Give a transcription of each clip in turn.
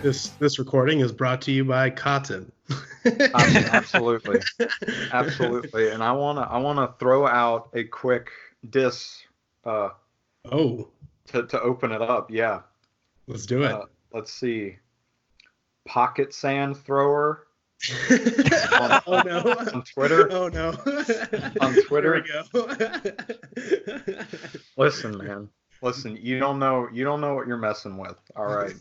This recording is brought to you by Cotton. Absolutely, absolutely. And I wanna throw out a quick diss Oh, to open it up. Yeah. let's do it. Let's see. Pocket sand thrower Oh no. on Twitter. Oh no. On Twitter. Here we go. Listen, man. Listen, you don't know what you're messing with. All right.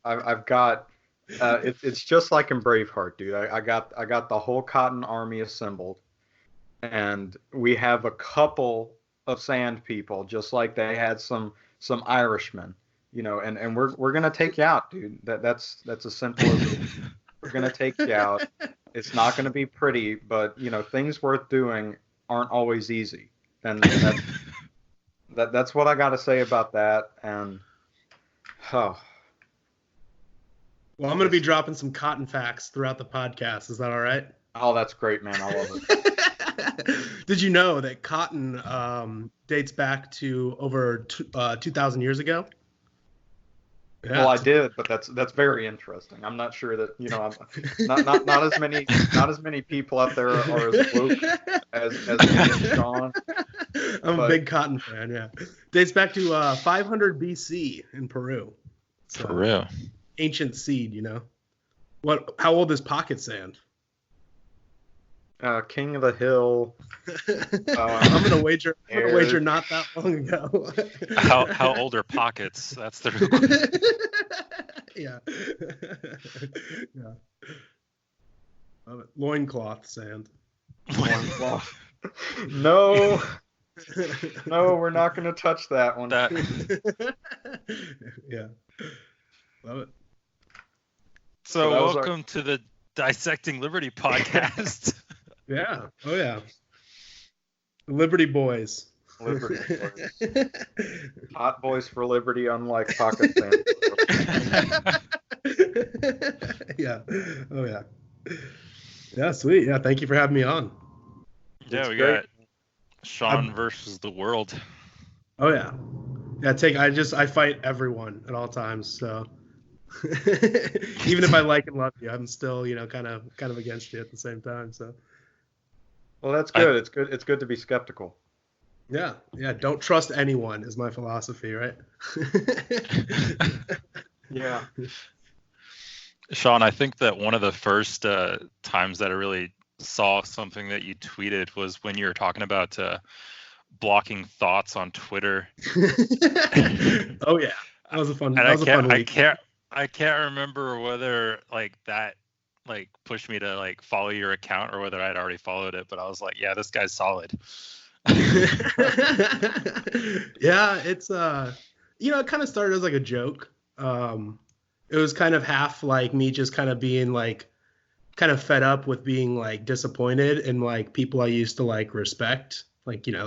I've got it's just like in Braveheart, dude. I got the whole Cotton Army assembled, and we have a couple of sand people, just like they had some Irishmen, and we're gonna take you out, dude. That's as simple as it is. We're gonna take you out. It's not gonna be pretty, but things worth doing aren't always easy, and that's what I got to say about that. And well, I'm gonna be dropping some Cotton facts throughout the podcast. Is that all right? Oh, that's great, man. I love it. Did you know that cotton dates back to over 2,000 years ago? Yeah. Well, I did, but that's very interesting. I'm not sure that I'm not as many people out there are as woke as me and Sean. I'm a big Cotton fan. Yeah, dates back to 500 BC in Peru. So, Peru, ancient seed. How old is pocket sand? King of the Hill. I'm gonna wager not that long ago. how old are pockets? That's the real question. Yeah. Yeah. Love it. Loincloth sand. Loincloth. No, we're not gonna touch that one. Yeah. Love it. So welcome to the Dissecting Liberty podcast. Yeah. Oh yeah. Liberty Boys. Liberty Boys. Hot boys for liberty, unlike pocket sand. Yeah. Oh yeah. Yeah, sweet. Yeah, thank you for having me on. Yeah, we got Sean versus the world. Oh yeah. Yeah, I fight everyone at all times, so even if I like and love you, I'm still, kind of against you at the same time. So. Well, that's good. It's good to be skeptical. Yeah. Don't trust anyone is my philosophy, right? Yeah. Sean, I think that one of the first times that I really saw something that you tweeted was when you were talking about blocking Thots on Twitter. Oh yeah, that was a fun week. I can't remember whether that pushed me to follow your account or whether I'd already followed it, but I was like, yeah, this guy's solid. Yeah, it's it kind of started as a joke. It was kind of half me just kind of being kind of fed up with being disappointed in people I used to respect,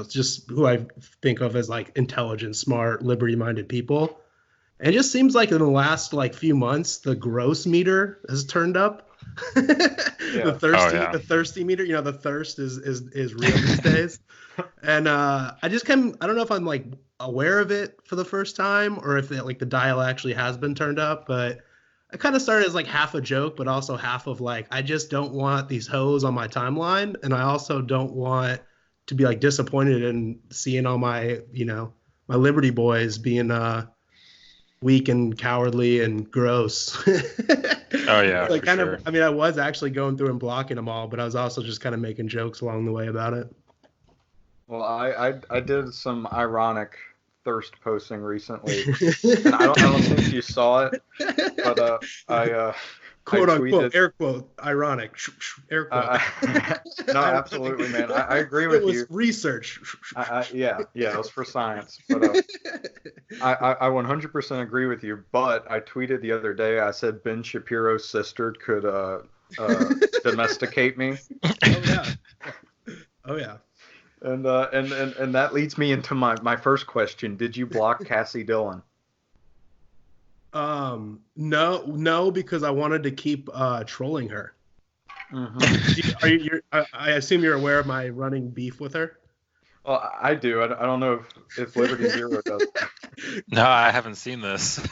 just who I think of as intelligent, smart, liberty-minded people. And it just seems in the last few months the gross meter has turned up. Yeah. The thirsty meter, the thirst is real these days. And I don't know if I'm aware of it for the first time or if the dial actually has been turned up, but I kind of started as half a joke, but also half of I just don't want these hoes on my timeline, and I also don't want to be disappointed in seeing all my my Liberty boys being weak and cowardly and gross. Oh yeah. I was actually going through and blocking them all, but I was also just kind of making jokes along the way about it. Well, I did some ironic thirst posting recently, and I don't think you saw it, but I quote I unquote, air quote, ironic, air quote. No, absolutely, man. I agree with you. It was research. Yeah, it was for science. But I 100% agree with you. But I tweeted the other day, I said Ben Shapiro's sister could domesticate me. Oh yeah. And that leads me into my first question. Did you block Cassie Dillon? No, because I wanted to keep trolling her. Mm-hmm. I assume you're aware of my running beef with her. Well, I do. I don't know if Liberty Zero does. No, I haven't seen this.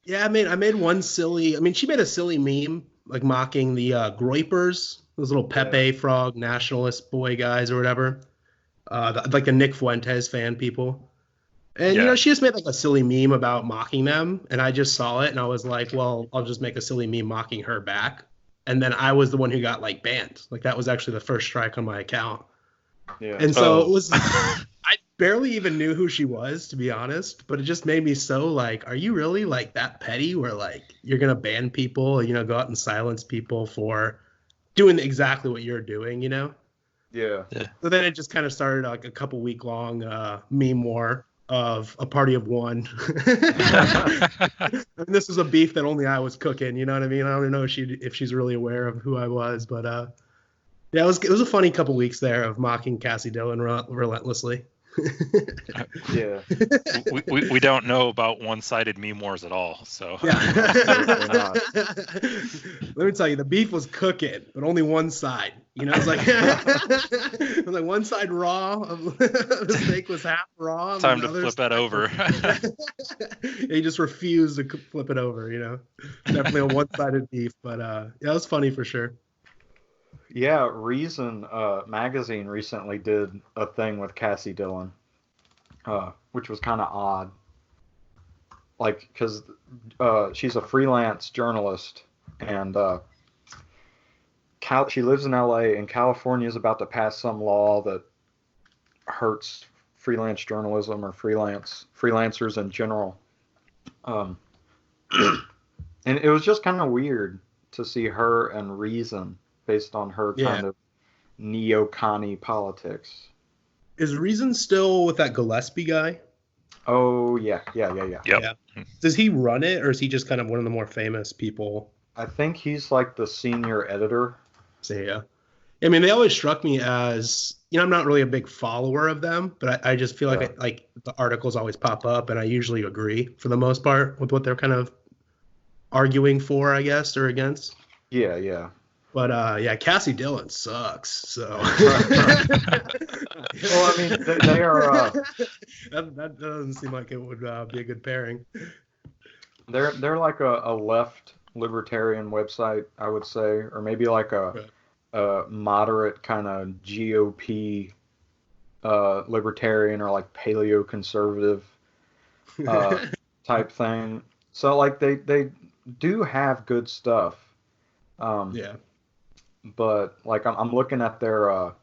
Yeah, I made one silly. I mean, she made a silly meme like mocking the Groypers, those little Yeah. Pepe Frog nationalist boy guys or whatever, like the Nick Fuentes fan people. And Yeah. she just made like a silly meme about mocking them, and I just saw it and I was like, well, I'll just make a silly meme mocking her back. And then I was the one who got like banned. Like that was actually the first strike on my account. Yeah. And so it Oh. was I barely even knew who she was, to be honest, but it just made me so like, are you really like that petty where like you're gonna ban people, go out and silence people for doing exactly what you're doing? Yeah. So then it just kind of started like a couple week long meme war of a party of one. And this was a beef that only I was cooking, you know what I mean? I don't know if she's really aware of who I was, but yeah, it was a funny couple weeks there of mocking Cassie Dillon relentlessly. Yeah. we don't know about one-sided meme wars at all. So Yeah. Absolutely not. Let me tell you, the beef was cooking, but only one side. It's like it was like one side raw, the steak was half raw. time to the other flip that side over. he just refused to flip it over. Definitely a one-sided beef, but yeah, it was funny for sure. Yeah, Reason magazine recently did a thing with Cassie Dillon, which was kind of odd. Like, because she's a freelance journalist, and she lives in LA, and California is about to pass some law that hurts freelance journalism or freelancers in general. And it was just kind of weird to see her and Reason based on her kind of neo-connie politics. Is Reason still with that Gillespie guy? Oh, yeah. Yep. Yeah. Does he run it, or is he just kind of one of the more famous people? I think he's like the senior editor. So, yeah. I mean, they always struck me as, I'm not really a big follower of them, but I just feel like like the articles always pop up, and I usually agree for the most part with what they're kind of arguing for, I guess, or against. Yeah. But yeah, Cassie Dillon sucks. So. Well, I mean, they are. That doesn't seem like it would be a good pairing. They're like a left libertarian website, I would say, or maybe like a moderate kind of GOP libertarian or like paleo conservative type thing. So like they do have good stuff. Yeah. But like I'm looking at their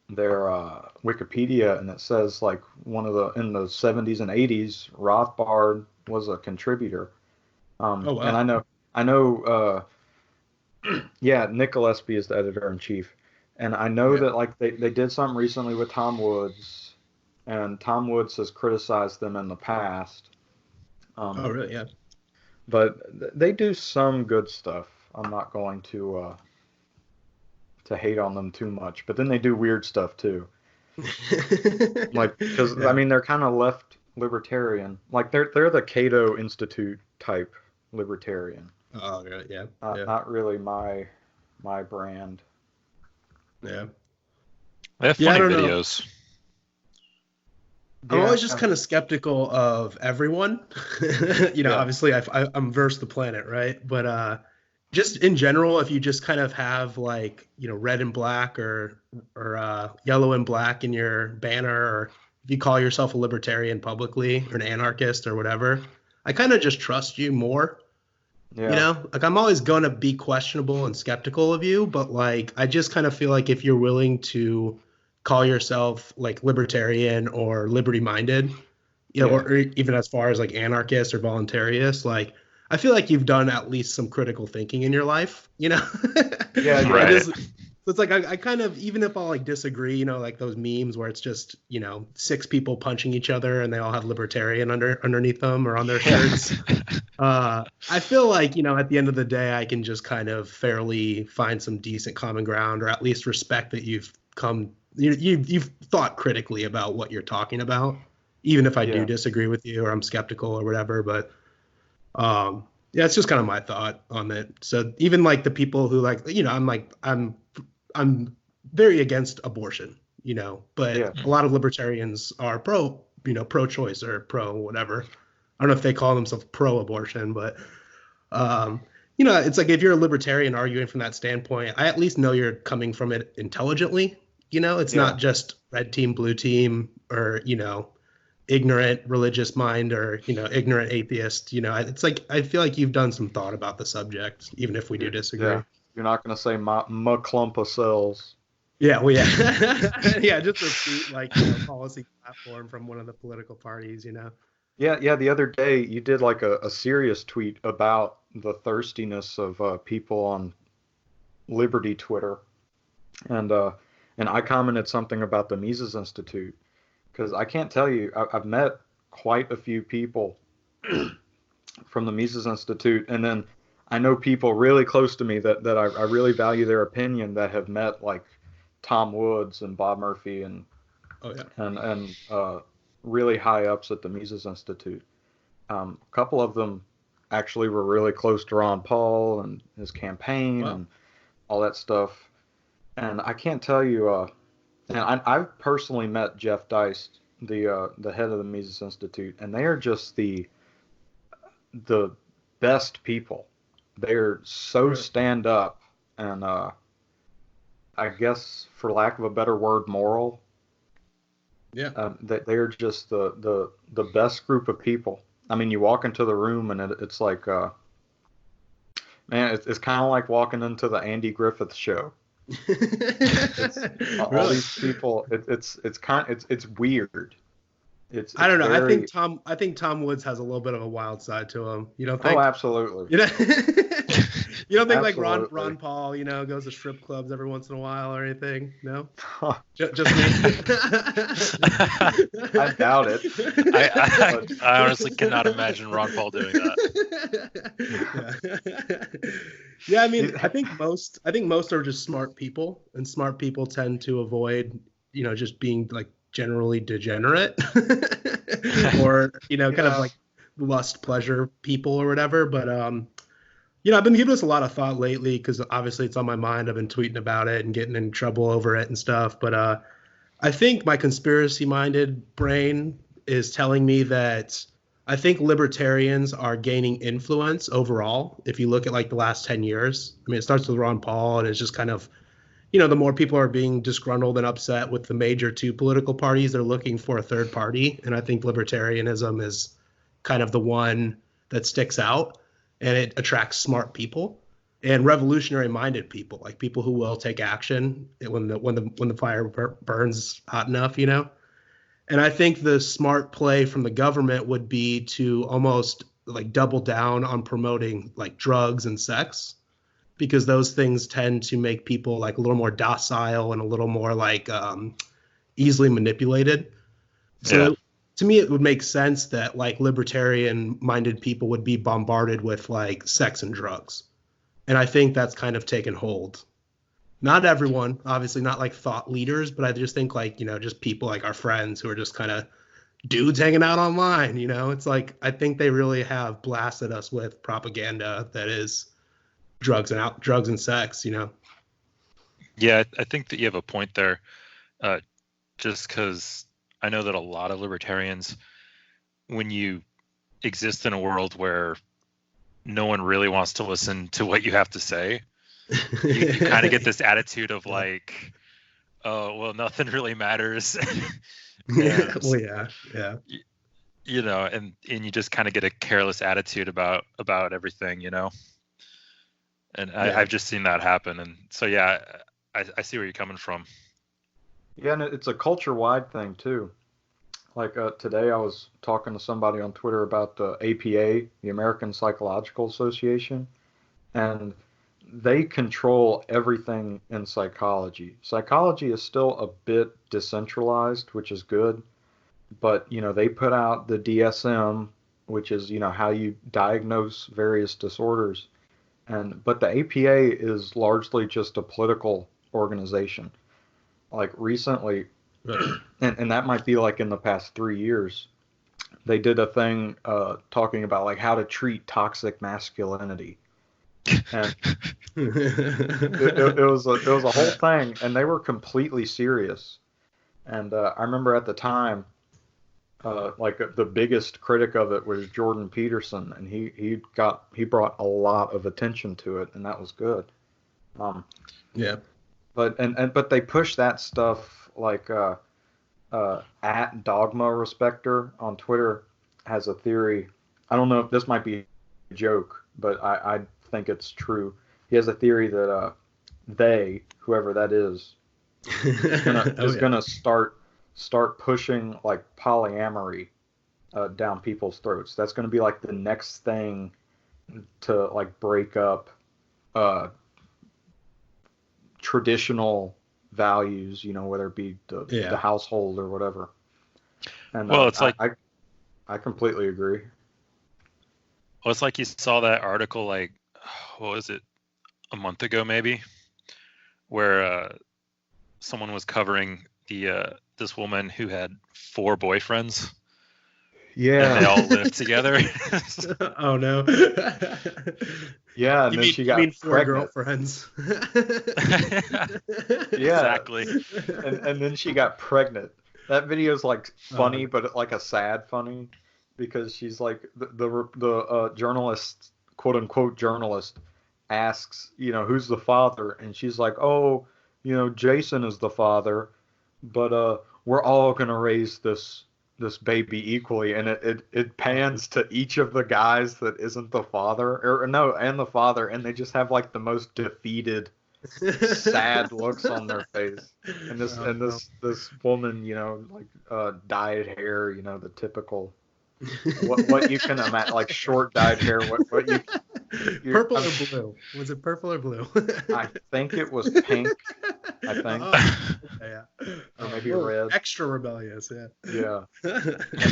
Wikipedia, and it says like in the 70s and 80s Rothbard was a contributor. Oh, wow. And I know yeah, Nick Gillespie is the editor in chief, and I know that like they did something recently with Tom Woods, and Tom Woods has criticized them in the past. Oh, really? Yeah. But they do some good stuff. I'm not going to hate on them too much, but then they do weird stuff too. Like, because I mean, they're kind of left libertarian. Like they're the Cato Institute type libertarian. Oh, yeah. Not really my brand. Yeah. They have funny videos. I'm always just kind of skeptical of everyone. Obviously I'm versed the planet, right? But just in general, if you just kind of have like, red and black or yellow and black in your banner, or if you call yourself a libertarian publicly or an anarchist or whatever, I kind of just trust you more. Yeah. Like I'm always going to be questionable and skeptical of you, but like I just kind of feel like if you're willing to call yourself like libertarian or liberty minded, or even as far as like anarchist or voluntarist, like I feel like you've done at least some critical thinking in your life, Yeah, right. So it's like I kind of, even if I'll like disagree, like those memes where it's just, 6 people punching each other and they all have libertarian underneath them or on their shirts. I feel like, at the end of the day, I can just kind of fairly find some decent common ground, or at least respect that you've thought critically about what you're talking about, even if I do disagree with you or I'm skeptical or whatever. But yeah, it's just kind of my thought on it. So even like the people who like, I'm very against abortion, but a lot of libertarians are pro-choice or pro whatever. I don't know if they call themselves pro-abortion, but you know, it's like if you're a libertarian arguing from that standpoint, I at least know you're coming from it intelligently. You know, it's not just red team, blue team, or, you know, ignorant religious mind, or, you know, ignorant atheist. You know, it's like I feel like you've done some thought about the subject, even if we do disagree. Yeah. You're not going to say my clump of cells. Yeah, well, yeah. Yeah, just repeat like, you know, policy platform from one of the political parties, you know. Yeah. The other day you did like a serious tweet about the thirstiness of people on Liberty Twitter, and I commented something about the Mises Institute, because I can't tell you, I've met quite a few people from the Mises Institute, and then I know people really close to me that I really value their opinion, that have met like Tom Woods and Bob Murphy and really high ups at the Mises Institute. A couple of them actually were really close to Ron Paul and his campaign and all that stuff. And I can't tell you, and I've personally met Jeff Deist, the head of the Mises Institute, and they are just the best people. They're so stand up, and I guess, for lack of a better word, moral. Yeah. They're just the best group of people. I mean, you walk into the room and it's like, man, it's kind of like walking into the Andy Griffith show. All these people, it's weird. I don't know. I think Tom Woods has a little bit of a wild side to him. You don't think? Oh, absolutely. You know, you don't think like Ron Paul, you know, goes to strip clubs every once in a while or anything? No, just me. I doubt it. I honestly cannot imagine Ron Paul doing that. Yeah, I mean, I think most are just smart people, and smart people tend to avoid, you know, just being like generally degenerate or, you know, kind of like lust pleasure people or whatever. But you know, I've been giving this a lot of thought lately, because obviously it's on my mind. I've been tweeting about it and getting in trouble over it and stuff. But I think my conspiracy minded brain is telling me that I think libertarians are gaining influence overall. If you look at like the last 10 years, I mean, it starts with Ron Paul, and it's just kind of, you know, the more people are being disgruntled and upset with the major two political parties, they're looking for a third party. And I think libertarianism is kind of the one that sticks out, and it attracts smart people and revolutionary minded people, like people who will take action when the fire burns hot enough, you know. And I think the smart play from the government would be to almost like double down on promoting like drugs and sex, because those things tend to make people like a little more docile and a little more like easily manipulated. So to me, it would make sense that like libertarian minded people would be bombarded with like sex and drugs. And I think that's kind of taken hold. Not everyone, obviously not like thought leaders, but I just think like, you know, just people like our friends who are just kind of dudes hanging out online, you know. It's like, I think they really have blasted us with propaganda that is drugs and sex, you know. Yeah, I think that you have a point there, just because I know that a lot of libertarians, when you exist in a world where no one really wants to listen to what you have to say, you kind of get this attitude of like, oh, well, nothing really matters. Well, yeah. You know, and you just kind of get a careless attitude about everything, you know. And I've just seen that happen. And so, yeah, I see where you're coming from. Yeah, and it's a culture-wide thing, too. Like today I was talking to somebody on Twitter about the APA, the American Psychological Association, and they control everything in psychology. Psychology is still a bit decentralized, which is good, but, you know, they put out the DSM, which is, you know, how you diagnose various disorders. But the APA is largely just a political organization. Like recently, and that might be like in the past 3 years, they did a thing talking about like how to treat toxic masculinity. And it was a whole thing, and they were completely serious. And I remember at the time, like the biggest critic of it was Jordan Peterson, and he brought a lot of attention to it, and that was good. Yeah. But they push that stuff like at Dogma Respecter on Twitter has a theory. I don't know if this might be a joke, but I think it's true. He has a theory that they, whoever that is gonna start pushing like polyamory down people's throats. That's gonna be like the next thing to like break up traditional values, whether it be the household or whatever. And well, it's like I completely agree. Well, it's like you saw that article, like, what was it, a month ago maybe, where someone was covering this woman who had 4 boyfriends. Yeah. And they all lived together. Oh no. Yeah, and then she got pregnant. 4 girlfriends. Yeah, exactly. And then she got pregnant. That video is like funny, but like a sad funny, because she's like the journalist, quote unquote journalist, asks, who's the father, and she's like, oh, Jason is the father, but we're all gonna raise this baby equally, and it pans to each of the guys that isn't the father, or no, and the father, and they just have like the most defeated, sad looks on their face. And this woman, like dyed hair, the typical what you can imagine, like short dyed hair. What you purple or blue? Was it purple or blue? I think it was pink. I think. Yeah. Or maybe red. Extra rebellious, yeah. Yeah.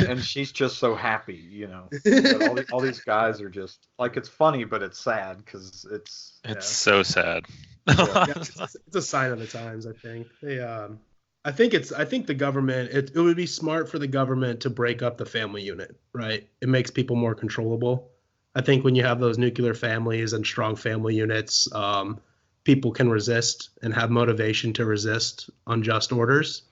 And she's just so happy, But all these guys are just like, it's funny, but it's sad because it's so sad. Yeah, it's a sign of the times, I think. I think the government, it would be smart for the government to break up the family unit, right? It makes people more controllable. I think when you have those nuclear families and strong family units, people can resist and have motivation to resist unjust orders.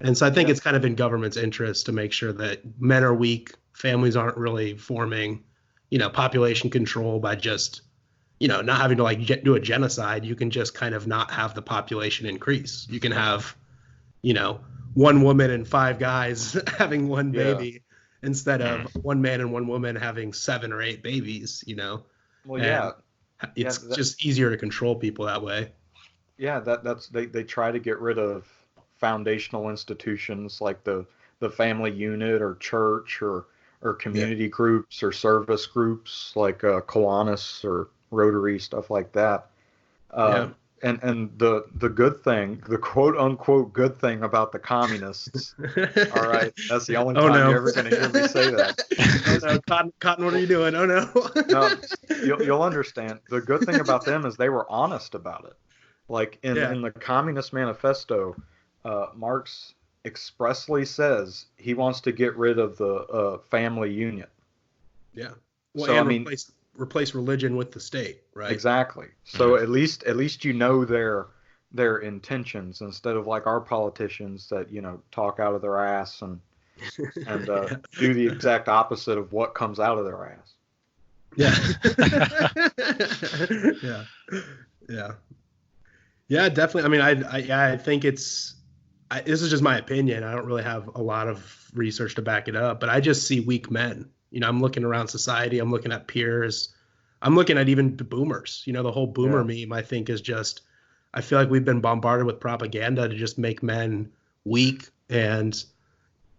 And so I think it's kind of in government's interest to make sure that men are weak, families aren't really forming, population control by just, not having to like do a genocide. You can just kind of not have the population increase. You can have, 1 woman and 5 guys having 1 baby instead of 1 man and 1 woman having 7 or 8 babies, Well, yeah. It's just easier to control people that way. Yeah, that's they try to get rid of foundational institutions like the family unit or church or community groups or service groups like Kiwanis or Rotary, stuff like that. And the good thing, the quote unquote good thing about the communists, all right, that's the only time you're ever going to hear me say that. Oh no, Cotton, what are you doing? Oh no. No, you'll understand. The good thing about them is they were honest about it. Like in the Communist Manifesto, Marx expressly says he wants to get rid of the family union. Yeah. Well, so and replace religion with the state, right? Exactly. So at least their intentions, instead of like our politicians that talk out of their ass and do the exact opposite of what comes out of their ass. Yeah, definitely. I mean, I think this is just my opinion. I don't really have a lot of research to back it up, but I just see weak men. I'm looking around society. I'm looking at peers. I'm looking at even boomers. The whole boomer meme, I think, is just, I feel like we've been bombarded with propaganda to just make men weak and,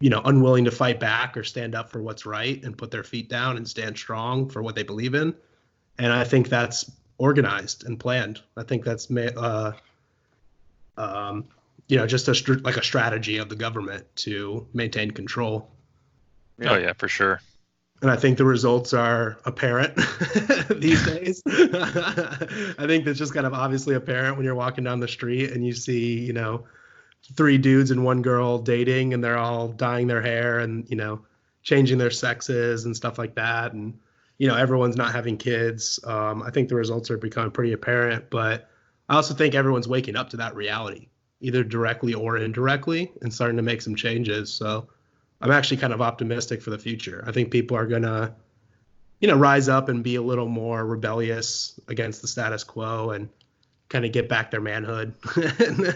unwilling to fight back or stand up for what's right and put their feet down and stand strong for what they believe in. And I think that's organized and planned. I think that's, just a strategy of the government to maintain control. Yeah. Oh yeah, for sure. And I think the results are apparent these days. I think that's just kind of obviously apparent when you're walking down the street and you see, 3 dudes and 1 girl dating, and they're all dyeing their hair and, changing their sexes and stuff like that. And, everyone's not having kids. I think the results are becoming pretty apparent, but I also think everyone's waking up to that reality, either directly or indirectly, and starting to make some changes. So I'm actually kind of optimistic for the future. I think people are gonna, rise up and be a little more rebellious against the status quo and kind of get back their manhood and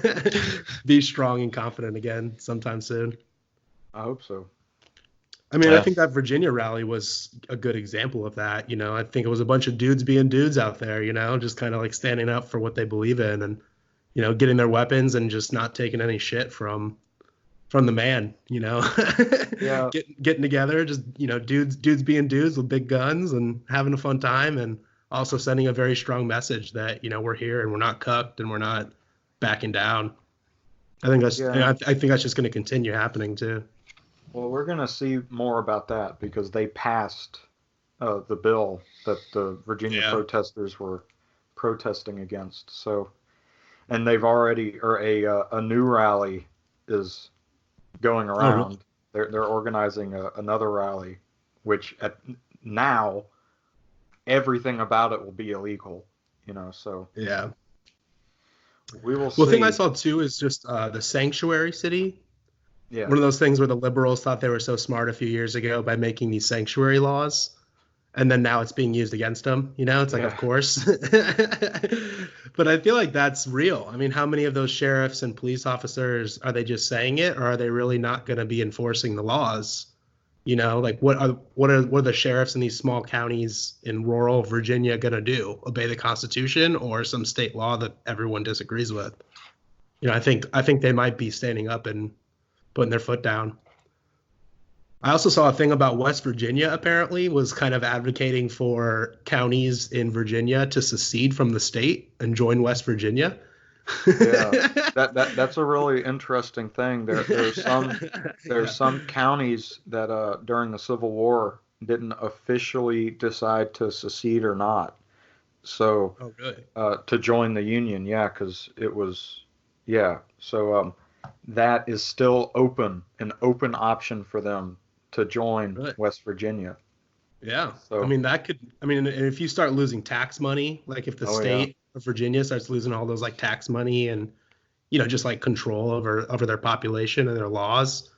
be strong and confident again sometime soon. I hope so. I mean, I think that Virginia rally was a good example of that. I think it was a bunch of dudes being dudes out there, just kind of like standing up for what they believe in and, getting their weapons and just not taking any shit from the man, Yeah. getting together, just, dudes being dudes with big guns and having a fun time, and also sending a very strong message that, we're here and we're not cucked and we're not backing down. I think that's, I think that's just going to continue happening too. Well, we're going to see more about that because they passed the bill that the Virginia protesters were protesting against. So, and they've already, or a new rally is going around. They're organizing another rally, which now everything about it will be illegal. So yeah, we will see. Well, the thing I saw too is just the sanctuary city. Yeah. One of those things where the liberals thought they were so smart a few years ago by making these sanctuary laws, and then now it's being used against them. It's like, of course. But I feel like that's real. I mean, how many of those sheriffs and police officers, are they just saying it, or are they really not going to be enforcing the laws? Like what are the sheriffs in these small counties in rural Virginia going to do? Obey the Constitution or some state law that everyone disagrees with? I think they might be standing up and putting their foot down. I also saw a thing about West Virginia apparently was kind of advocating for counties in Virginia to secede from the state and join West Virginia. Yeah, that's a really interesting thing. There's some counties that during the Civil War didn't officially decide to secede or not. So to join the Union, because it was So that is still an open option for them to join West Virginia. Yeah. So, and if you start losing tax money, like if the state of Virginia starts losing all those like tax money and, just like control over their population and their laws,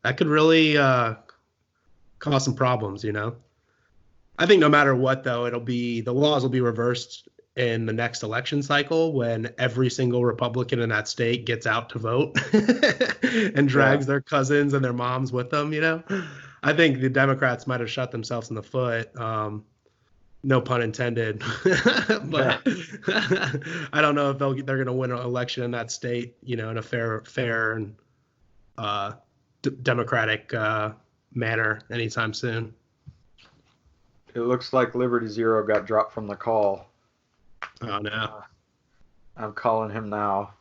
that could really cause some problems, I think no matter what, though, the laws will be reversed in the next election cycle when every single Republican in that state gets out to vote and drags their cousins and their moms with them, I think the Democrats might have shot themselves in the foot. No pun intended. But I don't know if they're going to win an election in that state, in a fair and democratic manner anytime soon. It looks like Liberty Zero got dropped from the call. Oh, no. I'm calling him now.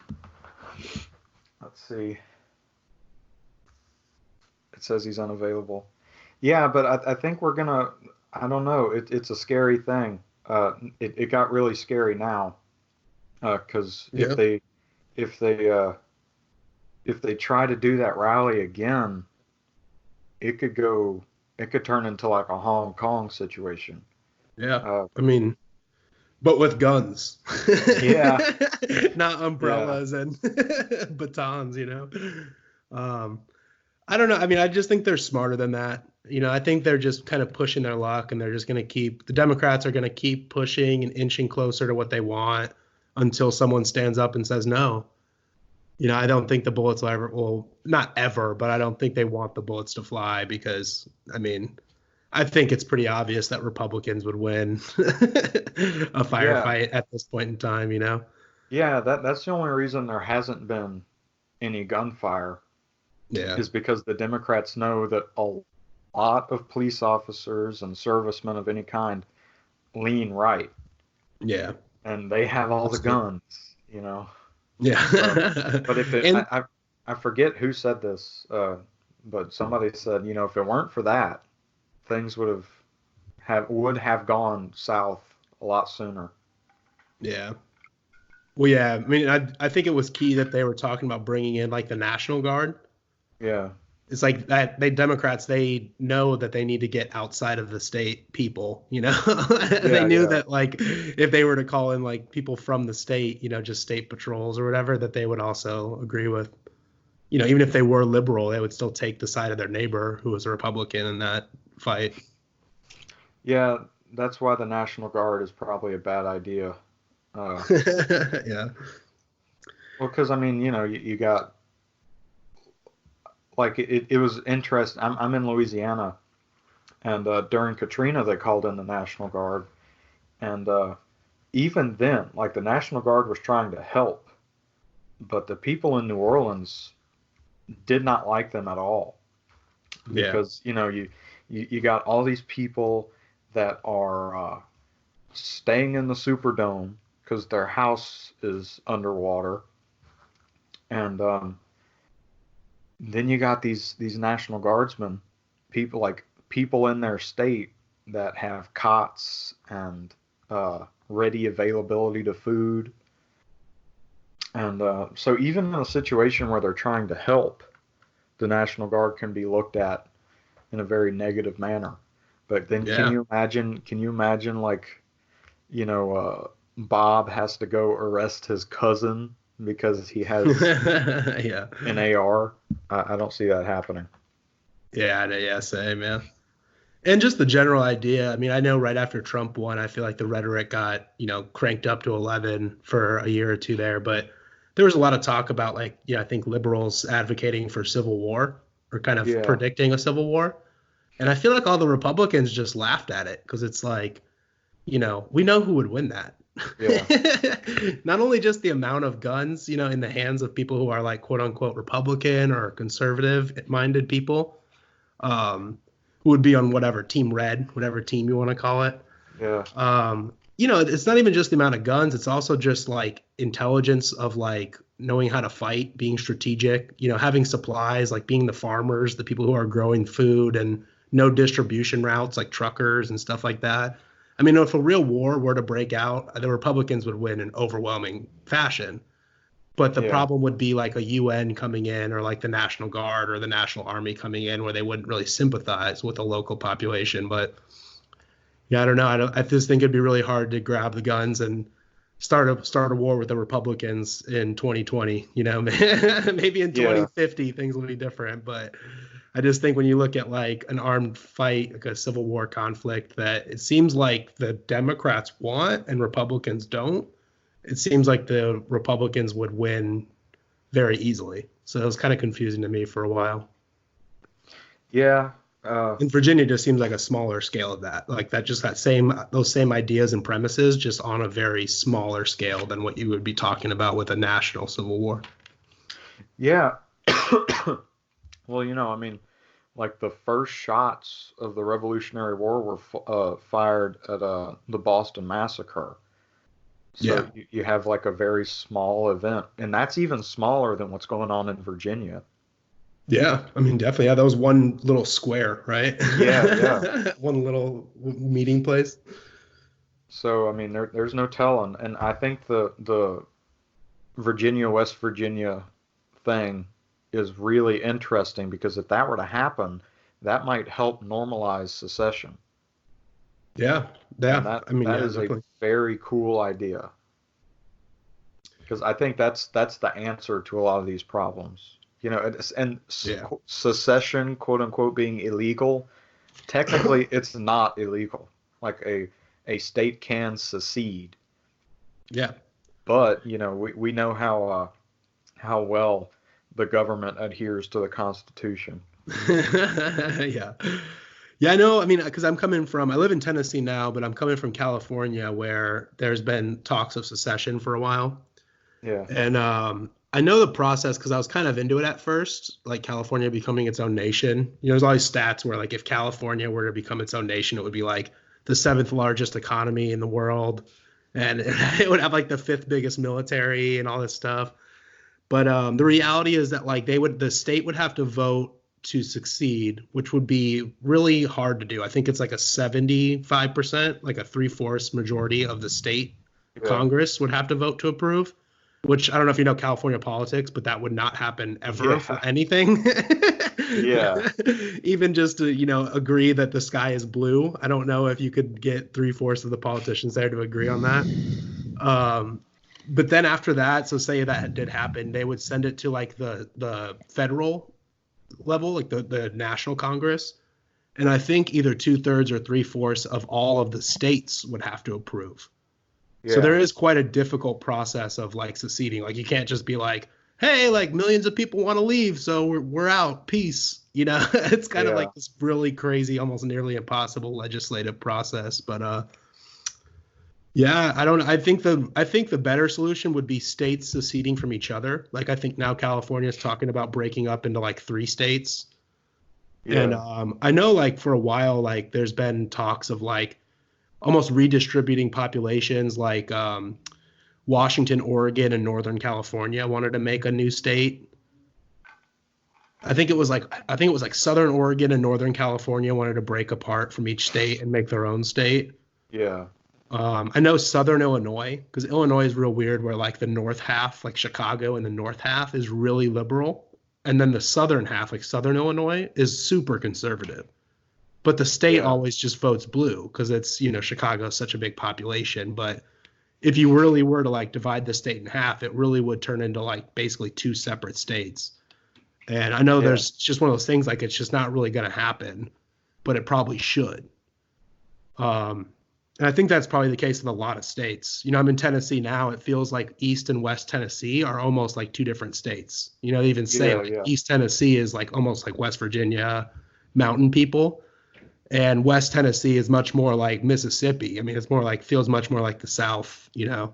Let's see. It says he's unavailable. Yeah, but I think we're going to, I don't know. It's a scary thing. It got really scary now. Because if they try to do that rally again, it could turn into like a Hong Kong situation. Yeah. But with guns. Yeah. Not umbrellas and batons, I don't know. I just think they're smarter than that. I think they're just kind of pushing their luck, and they're just going to the Democrats are going to keep pushing and inching closer to what they want until someone stands up and says no. I don't think the bullets will not ever, but I don't think they want the bullets to fly because, I think it's pretty obvious that Republicans would win a firefight at this point in time, Yeah, that's the only reason there hasn't been any gunfire. Yeah. Is because the Democrats know that a lot of police officers and servicemen of any kind lean right. Yeah. And they have all the guns, Yeah. But if I forget who said this, but somebody said, if it weren't for that, things would have gone south a lot sooner. Yeah. Well, yeah. I think it was key that they were talking about bringing in like the National Guard. Yeah. It's like that Democrats, they know that they need to get outside of the state people, They knew that like if they were to call in like people from the state, just state patrols or whatever, that they would also agree with. even if they were liberal, they would still take the side of their neighbor who was a Republican in that fight. Yeah, that's why the National Guard is probably a bad idea. Yeah. Well, because I mean, you got like it was interesting. I'm in Louisiana, and during Katrina they called in the National Guard, and even then, like the National Guard was trying to help, but the people in New Orleans did not like them at all because you got all these people that are staying in the Superdome because their house is underwater, and then you got these National Guardsmen, people in their state that have cots and ready availability to food. And so even in a situation where they're trying to help, the National Guard can be looked at in a very negative manner. But then can you imagine like, Bob has to go arrest his cousin because he has an AR? I don't see that happening. Yeah, same, man. And just the general idea. I mean, I know right after Trump won, I feel like the rhetoric got, cranked up to 11 for a year or two there. But there was a lot of talk about I think liberals advocating for civil war or kind of predicting a civil war. And I feel like all the Republicans just laughed at it because it's like, we know who would win that. Yeah. Not only just the amount of guns, in the hands of people who are like, quote unquote, Republican or conservative minded people. Who would be on whatever team red, whatever team you want to call it. Yeah. It's not even just the amount of guns. It's also just like intelligence of like knowing how to fight, being strategic, having supplies, like being the farmers, the people who are growing food and no distribution routes like truckers and stuff like that. I mean, if a real war were to break out, the Republicans would win in overwhelming fashion. But the problem would be like a UN coming in or like the National Guard or the National Army coming in where they wouldn't really sympathize with the local population. But I don't know. I just think it'd be really hard to grab the guns and start a war with the Republicans in 2020. Maybe in 2050 things will be different. But I just think when you look at like an armed fight, like a civil war conflict, that it seems like the Democrats want and Republicans don't. It seems like the Republicans would win very easily. So it was kind of confusing to me for a while. Yeah. And Virginia just seems like a smaller scale of that. Like that just those same ideas and premises, just on a very smaller scale than what you would be talking about with a national civil war. Yeah. Well, I mean, like the first shots of the Revolutionary War were fired at the Boston Massacre. So you have like a very small event, and that's even smaller than what's going on in Virginia. Yeah, I mean, definitely. Yeah, that was one little square, right? Yeah. One little meeting place. So, I mean, there's no telling. And I think the West Virginia thing is really interesting because if that were to happen, that might help normalize secession. Yeah. That is definitely a very cool idea. Because I think that's the answer to a lot of these problems. Secession, quote unquote, being illegal, technically it's not illegal. Like a state can secede. Yeah. But, we know how well the government adheres to the Constitution. Yeah. Yeah, I know. I mean, because I live in Tennessee now, but I'm coming from California where there's been talks of secession for a while. Yeah. And I know the process because I was kind of into it at first, like California becoming its own nation. There's all these stats where like if California were to become its own nation, it would be like the 7th largest economy in the world. And it would have like the 5th biggest military and all this stuff. But the reality is that like the state would have to vote to succeed, which would be really hard to do. I think it's like a 75%, like a 3/4 majority of the state Congress would have to vote to approve, which I don't know if you know California politics, but that would not happen ever for anything. Yeah. Even just to, agree that the sky is blue. I don't know if you could get 3/4 of the politicians there to agree on that. But then after that, so say that did happen, they would send it to like the federal level, like the National Congress. And I think either 2/3 or 3/4 of all of the states would have to approve. Yeah. So there is quite a difficult process of like seceding. Like you can't just be like, hey, like millions of people want to leave, so we're out, peace. You know, it's kind of like this really crazy, almost nearly impossible legislative process. But yeah, I think the better solution would be states seceding from each other. Like I think now California is talking about breaking up into like 3 states. Yeah. And I know like for a while, like there's been talks of like almost redistributing populations, like Washington, Oregon, and Northern California wanted to make a new state. I think it was like Southern Oregon and Northern California wanted to break apart from each state and make their own state. Yeah. I know Southern Illinois, because Illinois is real weird, where like the north half, like Chicago, and the north half is really liberal, and then the southern half, like Southern Illinois, is super conservative. But the state always just votes blue because it's, you know, Chicago is such a big population. But if you really were to like divide the state in half, it really would turn into like basically 2 separate states. And I know there's just one of those things, like it's just not really going to happen, but it probably should. And I think that's probably the case in a lot of states. You know, I'm in Tennessee now. It feels like East and West Tennessee are almost like 2 different states. You know, they even say East Tennessee is like almost like West Virginia mountain people. And West Tennessee is much more like Mississippi. I mean, it's more like, feels much more like the South, you know.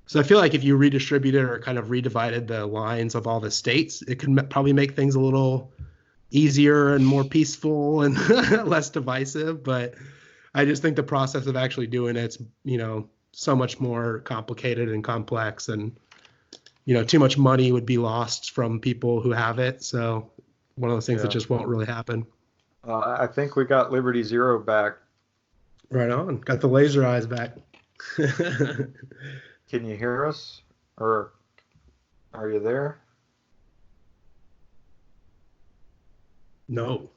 So I feel like if you redistributed or kind of redivided the lines of all the states, it could probably make things a little easier and more peaceful and less divisive. But I just think the process of actually doing it's, you know, so much more complicated and complex, and, you know, too much money would be lost from people who have it. So one of those things that just won't really happen. I think we got Liberty Zero back. Right on. Got the laser eyes back. Can you hear us? Or are you there? No.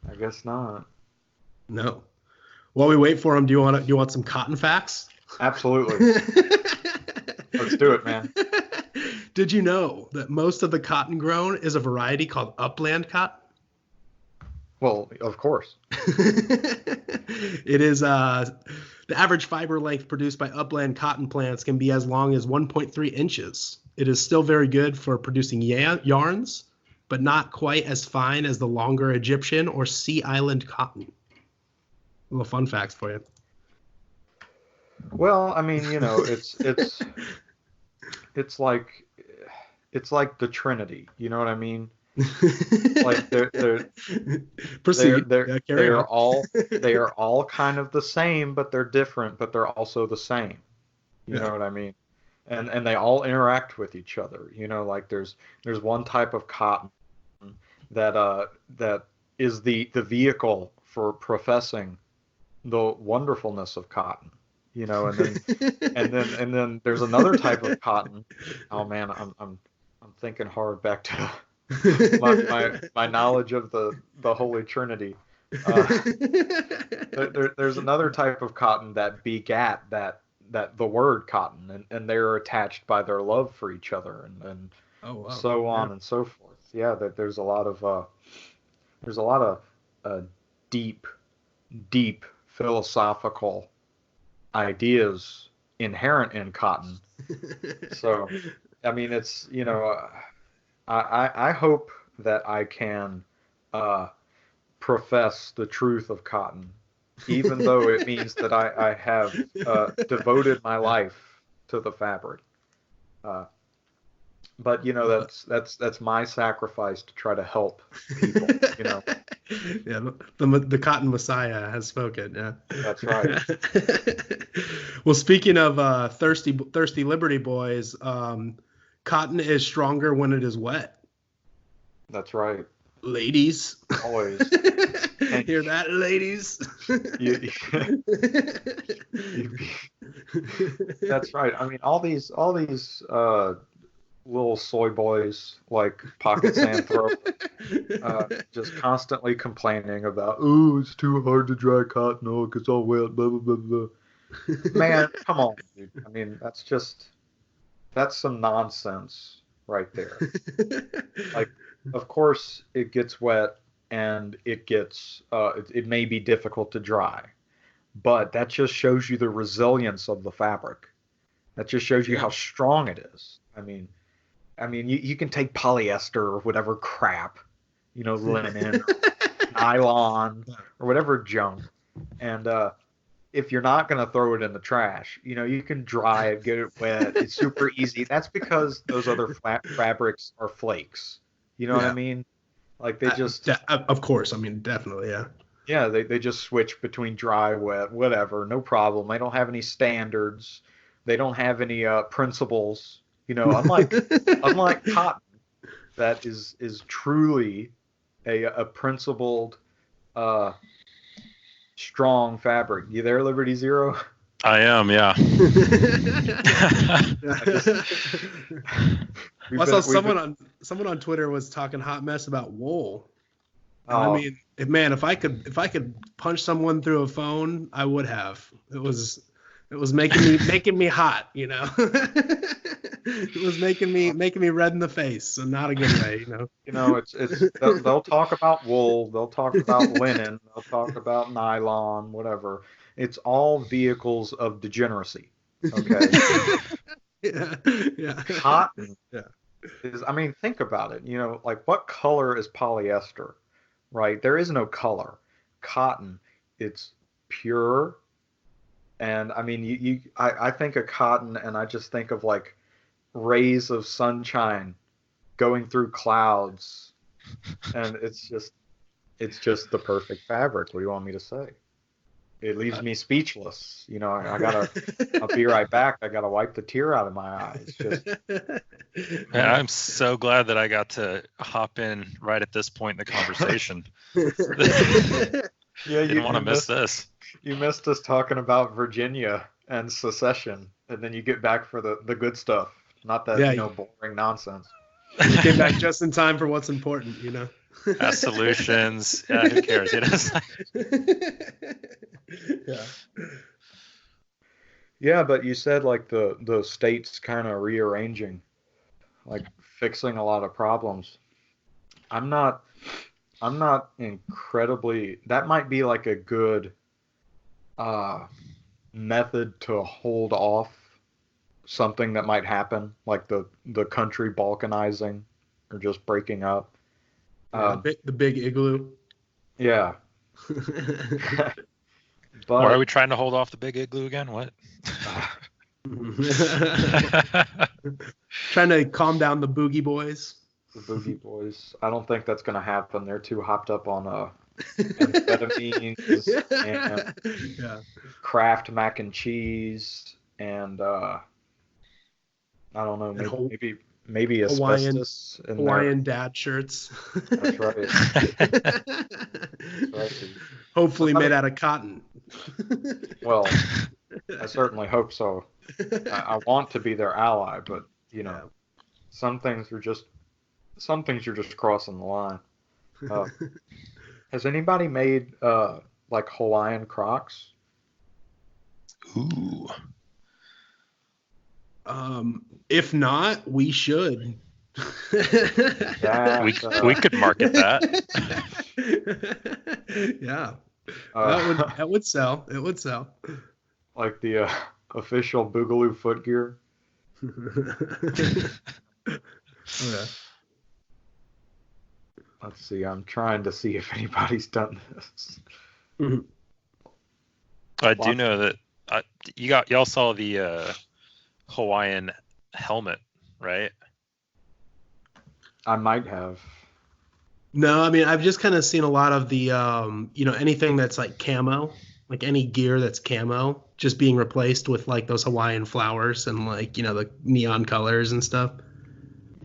I guess not. No. While we wait for him, do you want some cotton facts? Absolutely. Let's do it, man. Did you know that most of the cotton grown is a variety called upland cotton? Well, of course. It is the average fiber length produced by upland cotton plants can be as long as 1.3 inches. It is still very good for producing yarns, but not quite as fine as the longer Egyptian or Sea Island cotton. A little fun facts for you. Well, I mean, you know, it's like the Trinity. You know what I mean? Like they are all kind of the same, but they're different, but they're also the same. You know what I mean? And they all interact with each other. You know, like there's one type of cotton that is the vehicle for professing the wonderfulness of cotton. You know, and then there's another type of cotton. Oh man, I'm thinking hard back to my knowledge of the Holy Trinity. There's another type of cotton that begat that the word cotton, and they're attached by their love for each other, and so on and so forth. Yeah, that there's a lot of deep philosophical ideas inherent in cotton. So, I mean, it's, you know, I hope that I can profess the truth of cotton, even though it means that I have devoted my life to the fabric. But you know, that's my sacrifice to try to help people. You know. Yeah, the Cotton Messiah has spoken. Yeah, that's right. Well, speaking of thirsty Liberty boys, cotton is stronger when it is wet. That's right. Ladies. Always. Hear that, ladies? That's right. I mean, all these little soy boys like Pocket Santhrope, just constantly complaining about, oh, it's too hard to dry cotton, oh, it gets all wet, blah, blah, blah, blah. Man, come on, dude. I mean, that's just that's some nonsense right there. Like, of course, it gets wet and it may be difficult to dry, but that just shows you the resilience of the fabric. That just shows you how strong it is. I mean, you can take polyester or whatever crap, linen, or nylon, or whatever junk, and if you're not going to throw it in the trash, you can dry it, get it wet. It's super easy. That's because those other fabrics are flakes. You know what I mean? Like they just. Of course. I mean, definitely. Yeah. Yeah. They just switch between dry, wet, whatever. No problem. They don't have any standards. They don't have any principles. Unlike cotton, that is truly a principled, strong fabric. You there, Liberty Zero? I am, yeah. I saw someone on Twitter was talking hot mess about wool. I mean, man, if I could punch someone through a phone, I would have. It was making me hot, It was making me red in the face, and not a good way, They'll talk about wool, they'll talk about linen, they'll talk about nylon, whatever. It's all vehicles of degeneracy. Okay. Yeah. Cotton is, think about it. Like what color is polyester, right? There is no color. Cotton, it's pure. And I think of cotton and I just think of like rays of sunshine going through clouds, and it's just the perfect fabric. What do you want me to say? It leaves me speechless. I'll be right back. I gotta wipe the tear out of my eyes. Yeah, I'm so glad that I got to hop in right at this point in the conversation. Yeah, you didn't want to miss this. You missed us talking about Virginia and secession, and then you get back for the good stuff, not that boring nonsense. You came back just in time for what's important, Solutions. Yeah, who cares? Yeah, but you said like the states kind of rearranging, like fixing a lot of problems. I'm not incredibly. That might be like a good method to hold off something that might happen, like the country balkanizing or just breaking up. The big igloo. Yeah. But why are we trying to hold off the big igloo again? What? Trying to calm down the boogie boys. The boogie boys. I don't think that's going to happen. They're too hopped up on amphetamines and Kraft mac and cheese and I don't know, maybe asbestos in Hawaiian dad shirts. That's right. Hopefully made out of cotton. Well, I certainly hope so. I want to be their ally, but some things are just crossing the line. Has anybody made like Hawaiian Crocs? Ooh. If not, we should. We could market that. Yeah. That would sell. It would sell. Like the official Boogaloo footgear. Okay. Let's see. I'm trying to see if anybody's done this. I do know that y'all saw the Hawaiian helmet, right? I might have. No, I've just kind of seen a lot of the anything that's like camo, like any gear that's camo, just being replaced with like those Hawaiian flowers and like the neon colors and stuff.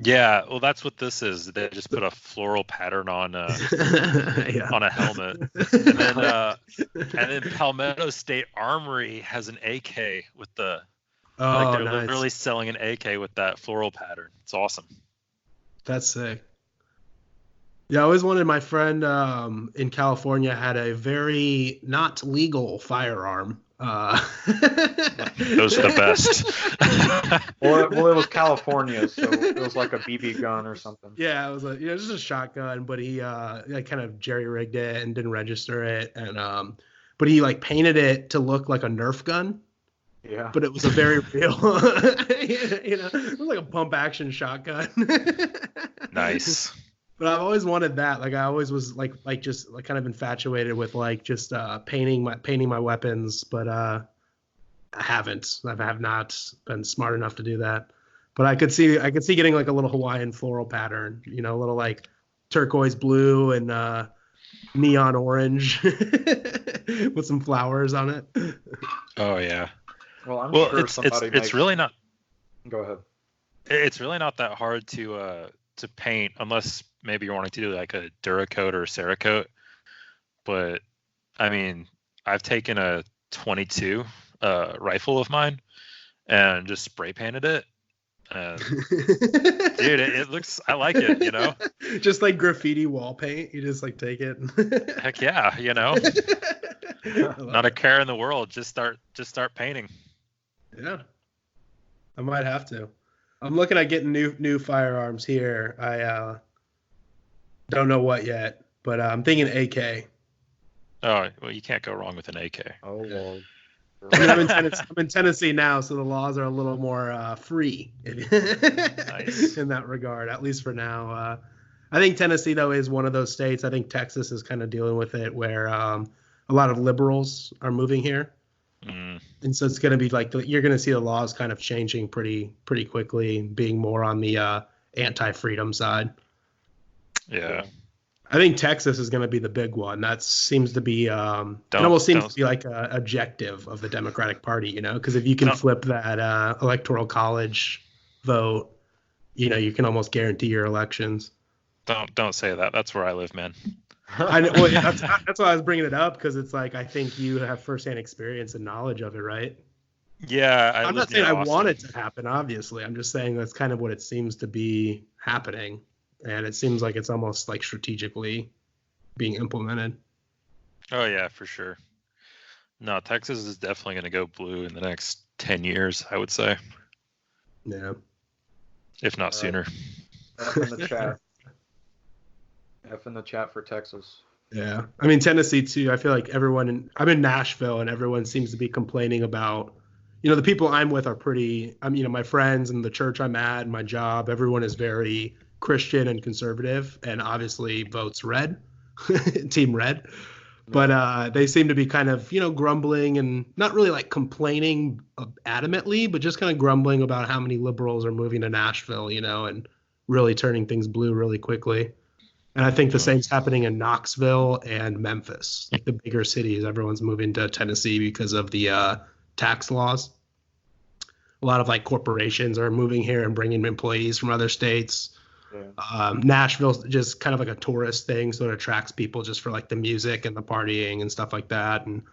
Yeah, well, that's what this is. They just put a floral pattern on on a helmet, and then Palmetto State Armory has an AK with the. Oh, they're nice. Literally selling an AK with that floral pattern. It's awesome. That's sick. Yeah, I always wanted. My friend in California had a very not legal firearm, Those are the best. Well, it was California, so it was like a BB gun or something. Yeah, it was just a shotgun, but he like kind of jerry-rigged it and didn't register it, and but he like painted it to look like a Nerf gun. Yeah. But it was a very real, it was like a pump action shotgun. Nice. But I've always wanted that. Like I always was like just like kind of infatuated with like just painting my weapons, but I haven't. I have not been smart enough to do that. But I could see getting like a little Hawaiian floral pattern, a little like turquoise blue and neon orange with some flowers on it. Oh yeah. Well, I'm sure somebody it's really not. Go ahead. It's really not that hard to paint unless maybe you're wanting to do like a Duracoat or Cerakote. But I mean, I've taken a 22 rifle of mine and just spray painted it. And dude, it looks. I like it. Just like graffiti wall paint, you just like take it. Heck yeah, Not a care in the world. Just start painting. Yeah, I might have to. I'm looking at getting new firearms here. I don't know what yet, but I'm thinking AK. Oh well, you can't go wrong with an AK. Oh well. I'm in Tennessee now, so the laws are a little more free Nice. in that regard, at least for now. I think Tennessee, though, is one of those states. I think Texas is kind of dealing with it where a lot of liberals are moving here. Mm. And so it's going to be like you're going to see the laws kind of changing pretty quickly, being more on the anti-freedom side. Yeah. I think Texas is going to be the big one. That seems to be it almost seems to be like a objective of the Democratic Party, because if you can flip that electoral college vote, you can almost guarantee your elections. Don't say that. That's where I live, man. I know. Well, yeah, that's why I was bringing it up, because it's like I think you have firsthand experience and knowledge of it, right? Yeah, I'm not saying I want it to happen. Obviously, I'm just saying that's kind of what it seems to be happening. And it seems like it's almost like strategically being implemented. Oh, yeah, for sure. No, Texas is definitely going to go blue in the next 10 years, I would say. Yeah. If not sooner. F in the chat. F in the chat for Texas. Yeah. I mean, Tennessee, too. I feel like I'm in Nashville, and everyone seems to be complaining about, the people I'm with are pretty, my friends and the church I'm at and my job, everyone is very Christian and conservative, and obviously votes red, team red. But they seem to be kind of, grumbling and not really like complaining adamantly, but just kind of grumbling about how many liberals are moving to Nashville, and really turning things blue really quickly. And I think the same's happening in Knoxville and Memphis, like the bigger cities. Everyone's moving to Tennessee because of the tax laws. A lot of like corporations are moving here and bringing employees from other states. Yeah. Nashville's just kind of like a tourist thing, so it attracts people just for like the music and the partying and stuff like that. And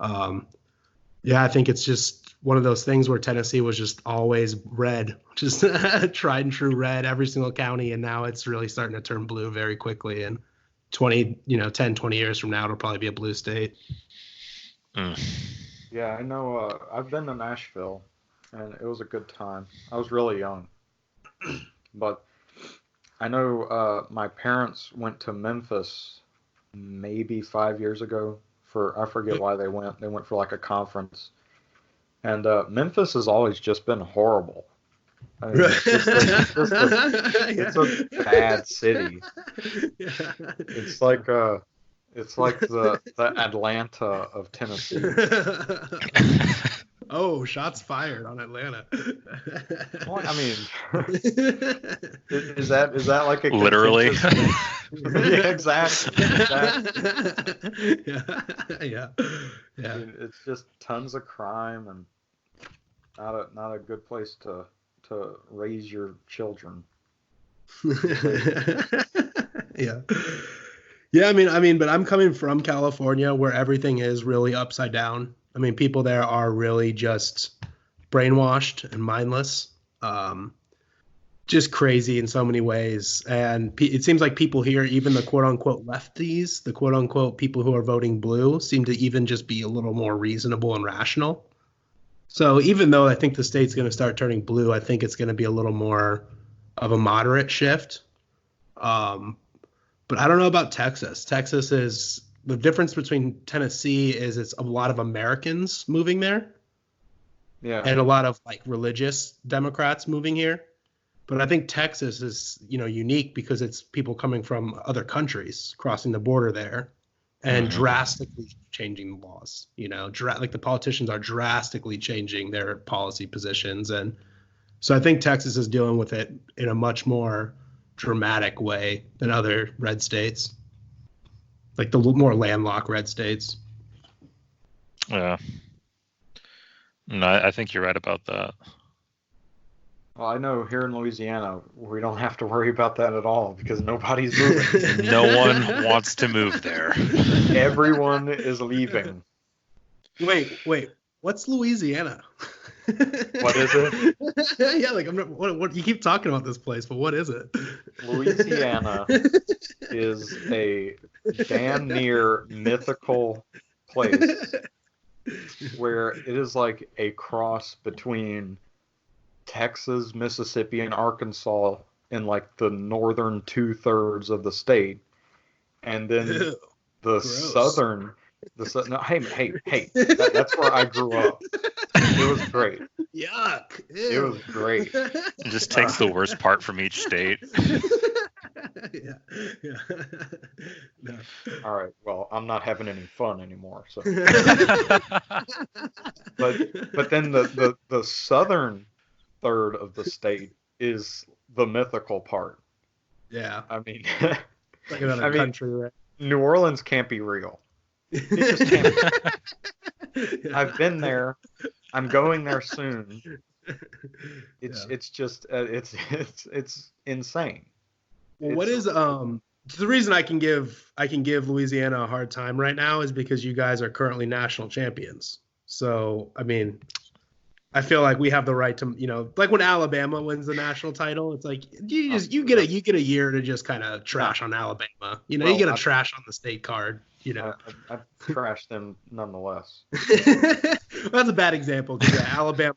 I think it's just one of those things where Tennessee was just always red, just tried and true red, every single county, and now it's really starting to turn blue very quickly. And 10, 20 years from now, it'll probably be a blue state. Yeah, I know. I've been to Nashville, and it was a good time. I was really young, but I know my parents went to Memphis maybe 5 years ago I forget why they went. They went for like a conference. And Memphis has always just been horrible. I mean, it's a bad city. Yeah. It's like the Atlanta of Tennessee. Oh, shots fired on Atlanta. Well, I mean, is that like a literally? Yeah, exactly. Yeah. I mean, it's just tons of crime and not a good place to raise your children. Yeah. Yeah, I mean, but I'm coming from California where everything is really upside down. I mean, people there are really just brainwashed and mindless. just crazy in so many ways. And it seems like people here, even the quote unquote lefties, the quote unquote people who are voting blue, seem to even just be a little more reasonable and rational. So even though I think the state's going to start turning blue, I think it's going to be a little more of a moderate shift. But I don't know about Texas. Texas is the difference between Tennessee is it's a lot of Americans moving there. Yeah. And a lot of like religious Democrats moving here. But I think Texas is, unique because it's people coming from other countries crossing the border there and drastically changing the laws. Like the politicians are drastically changing their policy positions. And so I think Texas is dealing with it in a much more dramatic way than other red states, like the more landlocked red states. Yeah. No, I think you're right about that. Well, I know here in Louisiana, we don't have to worry about that at all because nobody's moving. No one wants to move there. Everyone is leaving. Wait. What's Louisiana? What is it? Yeah, like what you keep talking about this place, but what is it? Louisiana is a damn near mythical place where it is like a cross between Texas, Mississippi, and Arkansas in like the northern 2/3 of the state, and then Gross. Hey, that's where I grew up. It was great. Yuck. Ew. It was great. It just takes the worst part from each state. Yeah. No. All right. Well, I'm not having any fun anymore. So, but then the southern third of the state is the mythical part. Yeah. I mean, Like another country, right? New Orleans can't be real. It just can't. Yeah. I've been there. I'm going there soon. It's just it's insane. Well, what is the reason I can give Louisiana a hard time right now is because you guys are currently national champions. So I mean, I feel like we have the right to, like when Alabama wins the national title, it's like you get a year to just kind of trash on Alabama. You get a trash on the state card. I've trashed them nonetheless. That's a bad example because Alabama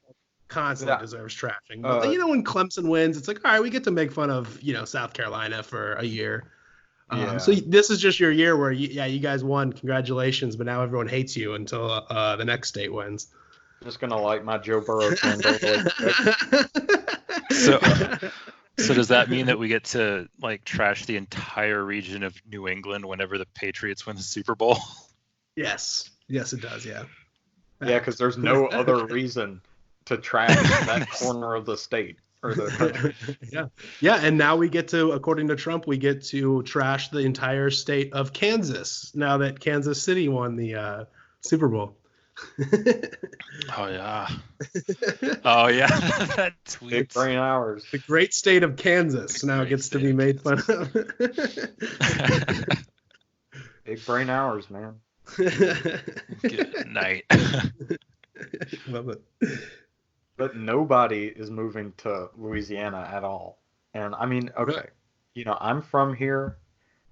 constantly deserves trashing. But when Clemson wins, it's like, all right, we get to make fun of South Carolina for a year. So this is just your year where you guys won. Congratulations, but now everyone hates you until the next state wins. Just gonna light my Joe Burrow candle. So does that mean that we get to like trash the entire region of New England whenever the Patriots win the Super Bowl? Yes, it does. Yeah. Yeah, because there's no other reason to trash that corner of the state or the country. Yeah, and now we get to, according to Trump, we get to trash the entire state of Kansas now that Kansas City won the Super Bowl. Oh yeah. That tweet. Big brain hours. The great state of Kansas now gets to be made fun of. Big brain hours, man. Good night. Love it. But nobody is moving to Louisiana at all. And I mean, okay, I'm from here.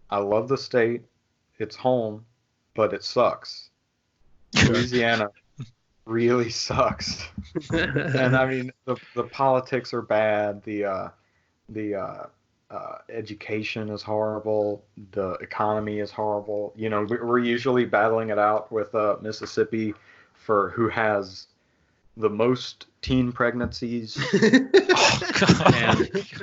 I love the state. It's home, but it sucks. Louisiana really sucks. And I mean, the politics are bad. The education is horrible. The economy is horrible. We're usually battling it out with Mississippi for who has the most teen pregnancies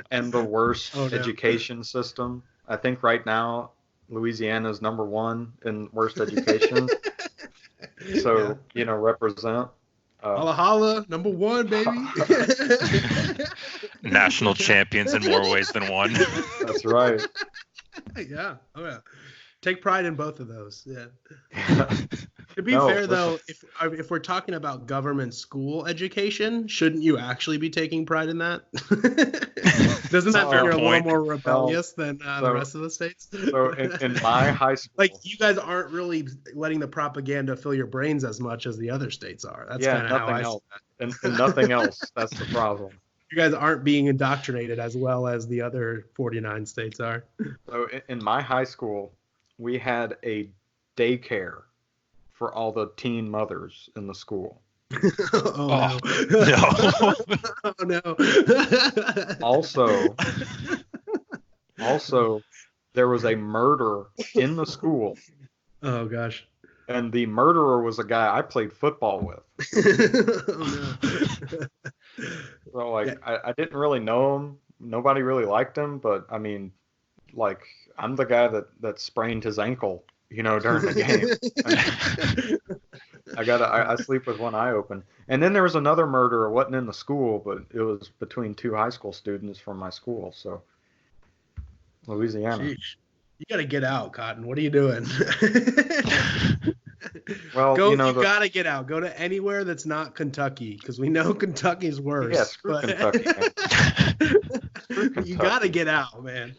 and the worst education system. I think right now Louisiana is number 1 in worst education. So represent. Holla holla, number 1, baby. National champions in more ways than one. That's right. Yeah. Oh yeah. Take pride in both of those. Yeah. To be fair, though, if we're talking about government school education, shouldn't you actually be taking pride in that? Doesn't that mean you're a little more rebellious than the rest of the states? So in my high school, like you guys aren't really letting the propaganda fill your brains as much as the other states are. That's kind of how I see that. And nothing else. That's the problem. you guys aren't being indoctrinated as well as the other 49 states are. So in my high school, we had a daycare for all the teen mothers in the school. Oh, no. Oh no. Also, there was a murder in the school, Oh gosh. and the murderer was a guy I played football with. Oh no. So like, Yeah. I didn't really know him. Nobody really liked him, but I mean, like, I'm the guy that sprained his ankle, during the game. I sleep with one eye open. And then there was another murder. It wasn't in the school, but it was between two high school students from my school. So Louisiana. Sheesh. You gotta get out, Cotton. What are you doing? Well, you gotta get out. Go to anywhere that's not Kentucky, because we know Kentucky's worse. Yeah, screw Kentucky, man. Screw You gotta get out, man.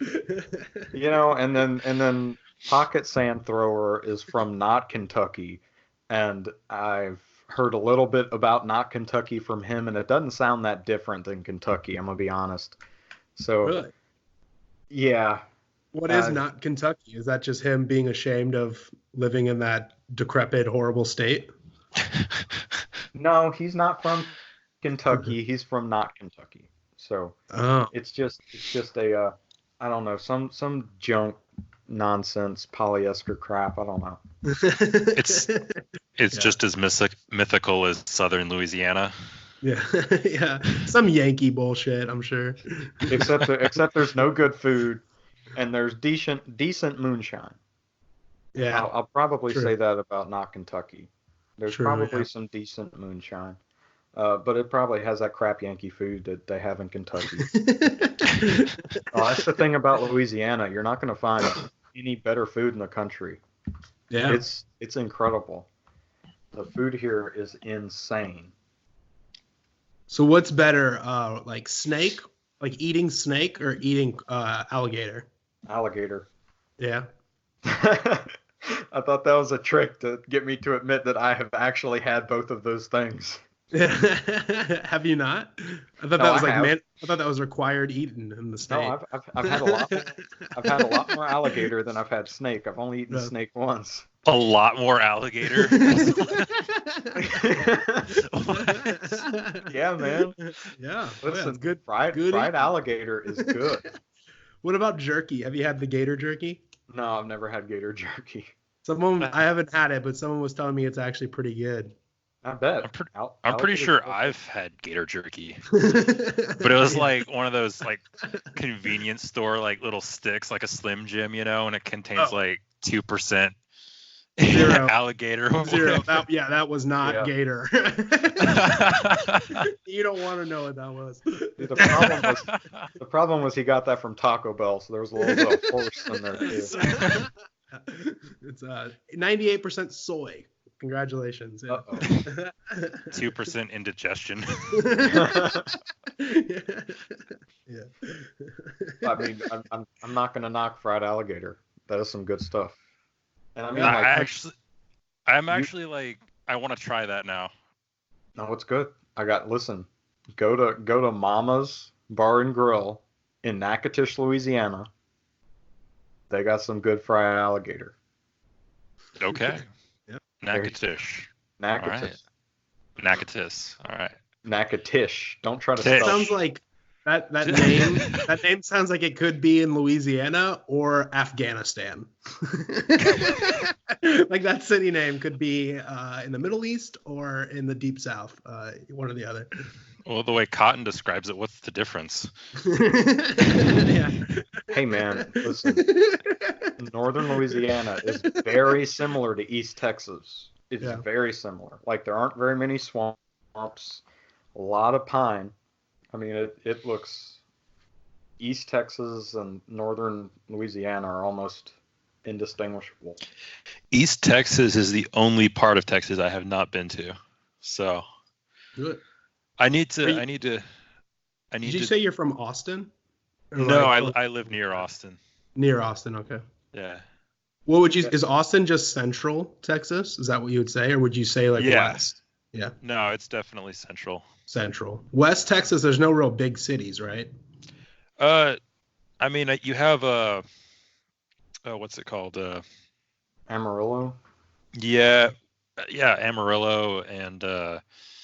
And then Pocket Sand Thrower is from not Kentucky, and I've heard a little bit about not Kentucky from him, and it doesn't sound that different than Kentucky, I'm gonna be honest. So Really? Yeah. What is not Kentucky? Is that just him being ashamed of living in that decrepit, horrible state? No, he's not from Kentucky. He's from not Kentucky. So it's just a I don't know, some junk nonsense polyester crap. I don't know. It's just as mythical as Southern Louisiana. Yeah, yeah, some Yankee bullshit, I'm sure. Except there's no good food, and there's decent moonshine. Yeah, I'll probably say that about not Kentucky. There's probably yeah. some decent moonshine, but it probably has that crap Yankee food that they have in Kentucky. That's the thing about Louisiana. You're not going to find any better food in the country. Yeah, it's incredible. The food here is insane. So what's better, like snake, like eating snake, or eating alligator? Alligator. Yeah. I thought that was a trick to get me to admit that I have actually had both of those things. Have you not? I thought that was I thought that was required eating in the state. No, I've had a lot. I've had a lot more alligator than I've had snake. I've only eaten snake once. A lot more alligator. Yeah, man. Yeah. Listen, good. Fried alligator is good. What about jerky? Have you had the gator jerky? No, I've never had gator jerky. I haven't had it, but someone was telling me it's actually pretty good. I bet. I'm pretty sure I've had gator jerky, but it was like one of those like convenience store like little sticks, like a Slim Jim, and it contains like 2% alligator. Zero. That was not gator. You don't want to know what that was. The problem was he got that from Taco Bell, so there was a little bit of horse in there too. It's 98% soy. Congratulations. Yeah. 2% indigestion. Yeah. I mean, I'm not gonna knock fried alligator. That is some good stuff. And I mean, I'm actually like, I want to try that now. No, it's good. Listen, go to Mama's Bar and Grill in Natchitoches, Louisiana. They got some good fried alligator. Okay. Yep. Natchitoches. Natchitoches. All right. Natchitoches. Don't try to spell. Sounds like that name. That name sounds like it could be in Louisiana or Afghanistan. Like that city name could be in the Middle East or in the Deep South. One or the other. Well, the way Cotton describes it, what's the difference? Yeah. Hey man, listen. Northern Louisiana is very similar to East Texas. It's very similar. Like there aren't very many swamps, a lot of pine. I mean, it looks. East Texas and Northern Louisiana are almost indistinguishable. East Texas is the only part of Texas I have not been to, so. Good. I need to. Did you say you're from Austin? No, I live near Austin. Near Austin, okay. Yeah. What would you? Is Austin just central Texas? Is that what you would say, or would you say like west? Yeah. No, it's definitely central. Central. West Texas, there's no real big cities, right? I mean, you have what's it called? Amarillo. Yeah, Amarillo and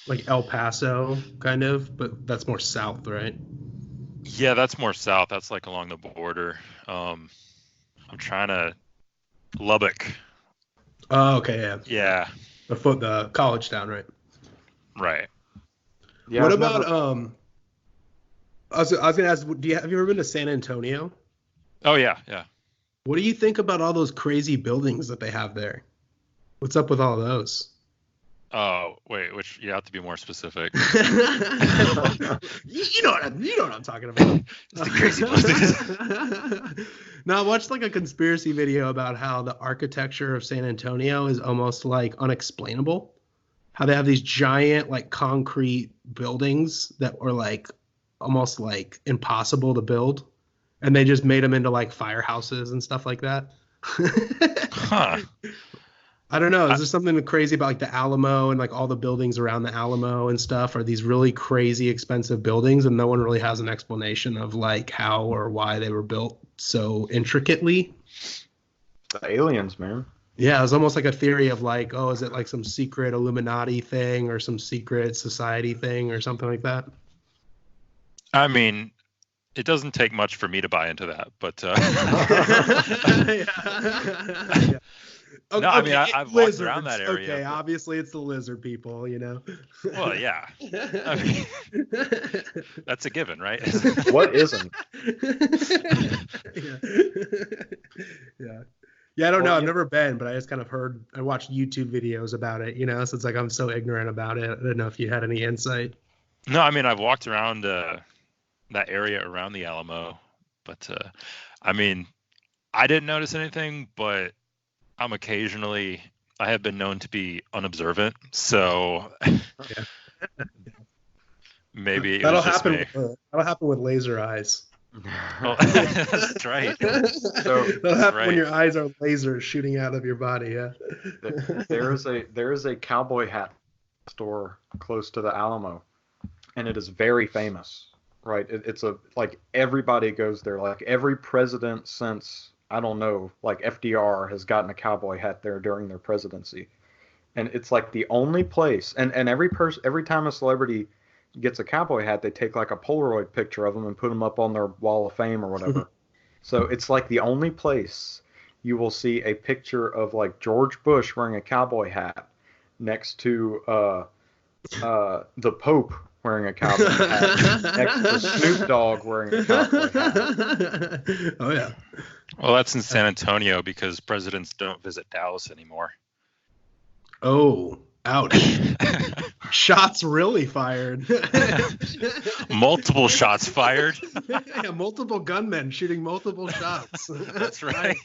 Like El Paso, kind of, but that's more south, right? yeah, that's more south. That's like along the border. I'm trying to Lubbock. Oh, okay, yeah. Yeah, The college town, right? right. Yeah. What I've about never- I was gonna ask, have you ever been to San Antonio? Oh yeah, yeah. What do you think about all those crazy buildings that they have there? What's up with all those? Oh wait, which you have to be more specific. you know what I'm talking about. It's the crazy buildings. Now, I watched like a conspiracy video about how the architecture of San Antonio is almost like unexplainable. How they have these giant like concrete buildings that were like almost like impossible to build, and they just made them into like firehouses and stuff like that. Huh. I don't know. Is there something crazy about like the Alamo and like all the buildings around the Alamo and stuff? Are these really crazy expensive buildings and no one really has an explanation of like how or why they were built so intricately? The aliens, man. Yeah, it was almost like a theory of like, oh, is it like some secret Illuminati thing or some secret society thing or something like that? I mean, it doesn't take much for me to buy into that, but Yeah. Okay, no, I mean, I've walked around that area. Okay, obviously it's the lizard people, you know. Well, yeah. I mean, that's a given, right? What isn't? Yeah. Yeah. Yeah, I don't know. I've never been, but I just kind of heard. I watched YouTube videos about it, you know. So it's like I'm so ignorant about it. I don't know if you had any insight. No, I mean, I've walked around that area around the Alamo, but I mean, I didn't notice anything, but I have been known to be unobservant, so maybe it That'll was just happen. me. That'll happen with laser eyes. Well, that's right. That'll happen when your eyes are lasers shooting out of your body. Yeah. There is a cowboy hat store close to the Alamo, and it is very famous. Right? It's like everybody goes there. Like every president since I don't know, like FDR has gotten a cowboy hat there during their presidency, and it's like the only place. And every time a celebrity gets a cowboy hat, they take like a Polaroid picture of them and put them up on their wall of fame or whatever. So it's like the only place you will see a picture of like George Bush wearing a cowboy hat next to the Pope wearing a cowboy hat next to Snoop Dogg wearing a cowboy hat. Oh yeah. Well, that's in San Antonio because presidents don't visit Dallas anymore. Oh, ouch. Shots really fired. Multiple shots fired. Yeah, multiple gunmen shooting multiple shots. That's right.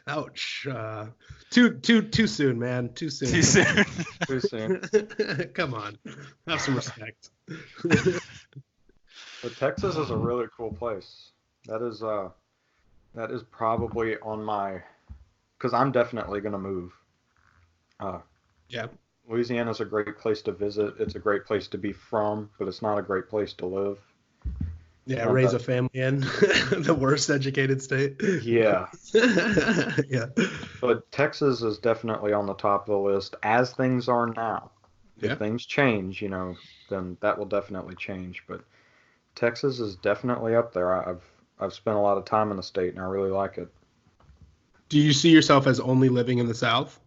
Ouch. Too soon, man. Too soon. Too soon. Too soon. Come on. Have some respect. But Texas is a really cool place. That is probably on my, because I'm definitely gonna move. Yeah. Louisiana's a great place to visit. It's a great place to be from, but it's not a great place to live. Yeah, raise a family in the worst educated state. Yeah. Yeah. But Texas is definitely on the top of the list as things are now. Yeah. If things change, then that will definitely change. But Texas is definitely up there. I've spent a lot of time in the state and I really like it. Do you see yourself as only living in the South?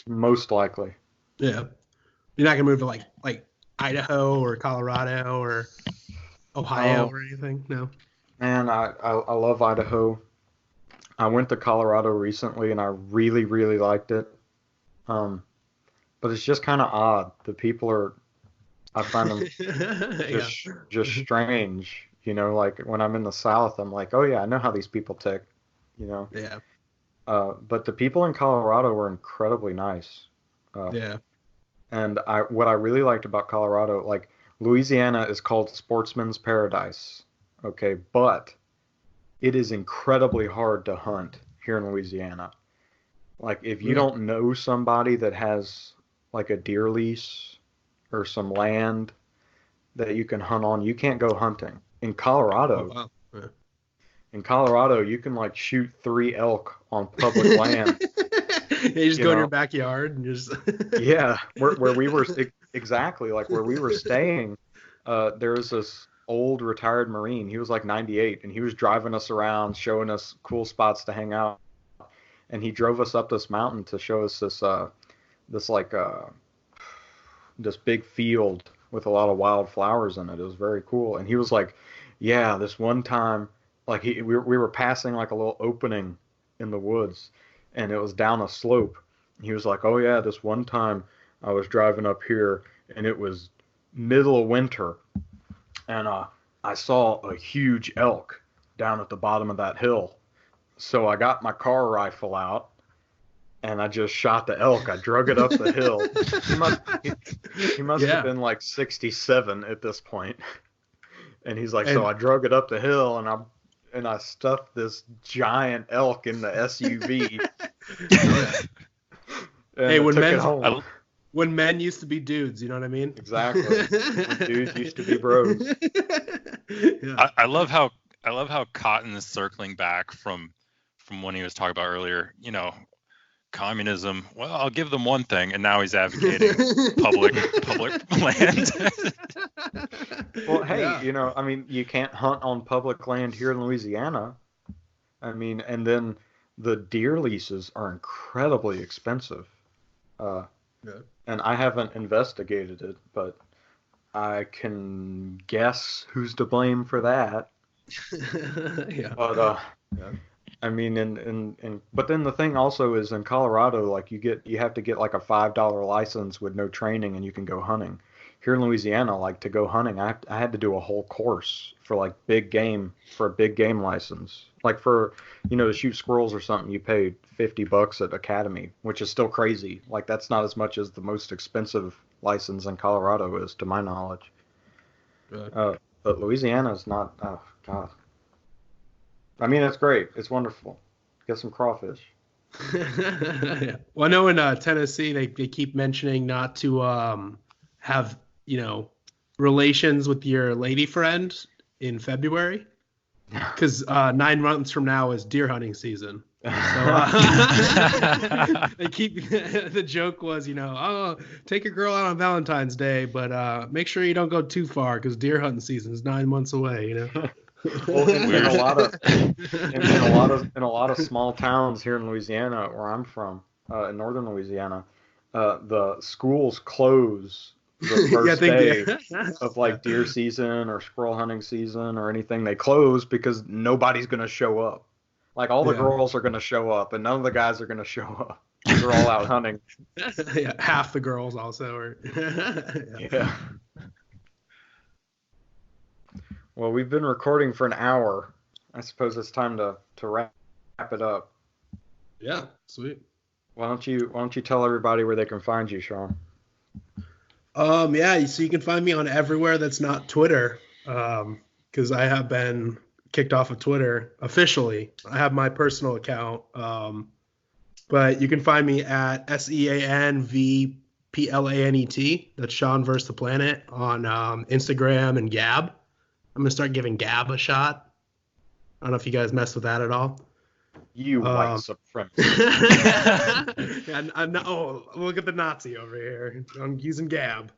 Most likely. Yeah. You're not gonna move to like Idaho or Colorado or Ohio or anything? No. Man, I love Idaho. I went to Colorado recently and I really, really liked it. But it's just kind of odd. The people I find them just strange. Like when I'm in the South, I'm like, oh yeah, I know how these people tick. Yeah. But the people in Colorado were incredibly nice. Yeah. And what I really liked about Colorado, like Louisiana is called Sportsman's Paradise. Okay, but it is incredibly hard to hunt here in Louisiana. Like if you don't know somebody that has like a deer lease or some land that you can hunt on, you can't go hunting. In Colorado, Oh, wow. Yeah. in Colorado, you can like shoot 3 elk on public land. You just go in your backyard and just Yeah, where we were exactly like where we were staying. There was this old retired Marine. He was like 98, and he was driving us around, showing us cool spots to hang out. And he drove us up this mountain to show us this like this big field with a lot of wild flowers in it. It was very cool. And he was like, "Yeah, this one time, like we were passing like a little opening in the woods, and it was down a slope. He was like, "Oh yeah, this one time I was driving up here, and it was middle of winter, and I saw a huge elk down at the bottom of that hill. So I got my car rifle out." And I just shot the elk. I drug it up the hill. He must have been like 67 at this point. And he's like, so I drug it up the hill, and I stuffed this giant elk in the SUV. Hey, when men used to be dudes, you know what I mean? Exactly. When dudes used to be bros. Yeah. I love how Cotton is circling back from when he was talking about earlier, communism. Well, I'll give them one thing, and now he's advocating public land. Well, hey, I mean, you can't hunt on public land here in Louisiana. I mean, and then the deer leases are incredibly expensive. And I haven't investigated it, but I can guess who's to blame for that. Yeah. But I mean, but then the thing also is in Colorado, like you have to get like a $5 license with no training, and you can go hunting. Here in Louisiana, like to go hunting, I had to do a whole course for like big game for a big game license. Like for to shoot squirrels or something, you paid $50 at Academy, which is still crazy. Like that's not as much as the most expensive license in Colorado is, to my knowledge. Right. But Louisiana is not. Oh God. I mean, it's great. It's wonderful. Get some crawfish. Yeah. Well, I know in Tennessee they keep mentioning not to have relations with your lady friend in February, because 9 months from now is deer hunting season. So they keep the joke was oh, take your girl out on Valentine's Day, but make sure you don't go too far because deer hunting season is 9 months away. Well, in a lot of small towns here in Louisiana, where I'm from, in northern Louisiana, the schools close the first day of like deer season or squirrel hunting season or anything. They close because nobody's going to show up. Like all the girls are going to show up, and none of the guys are going to show up. They're all out hunting. Yeah, half the girls also are. Yeah. Well, we've been recording for an hour. I suppose it's time to wrap it up. Yeah, sweet. Why don't you tell everybody where they can find you, Sean? Yeah, so you can find me on everywhere that's not Twitter, because I have been kicked off of Twitter officially. I have my personal account, but you can find me at SeanVplanet. That's Seanvplanet on Instagram and Gab. I'm going to start giving Gab a shot. I don't know if you guys mess with that at all. You white supremacist. Yeah, I'm not, look at the Nazi over here. I'm using Gab.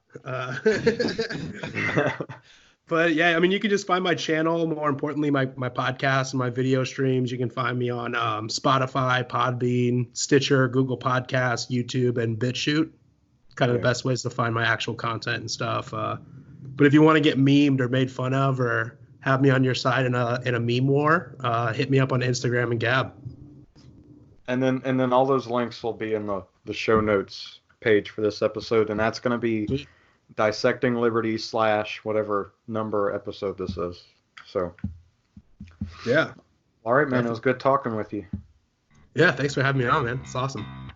But yeah, I mean, you can just find my channel. More importantly, my podcast and my video streams. You can find me on Spotify, Podbean, Stitcher, Google Podcasts, YouTube, and BitChute. Kind of the best ways to find my actual content and stuff. But if you want to get memed or made fun of or have me on your side in a meme war, hit me up on Instagram and Gab. And then all those links will be in the show notes page for this episode, and that's going to be Dissecting Liberty / whatever number episode this is. So yeah. All right, man. It was good talking with you. Yeah, thanks for having me on, man. It's awesome.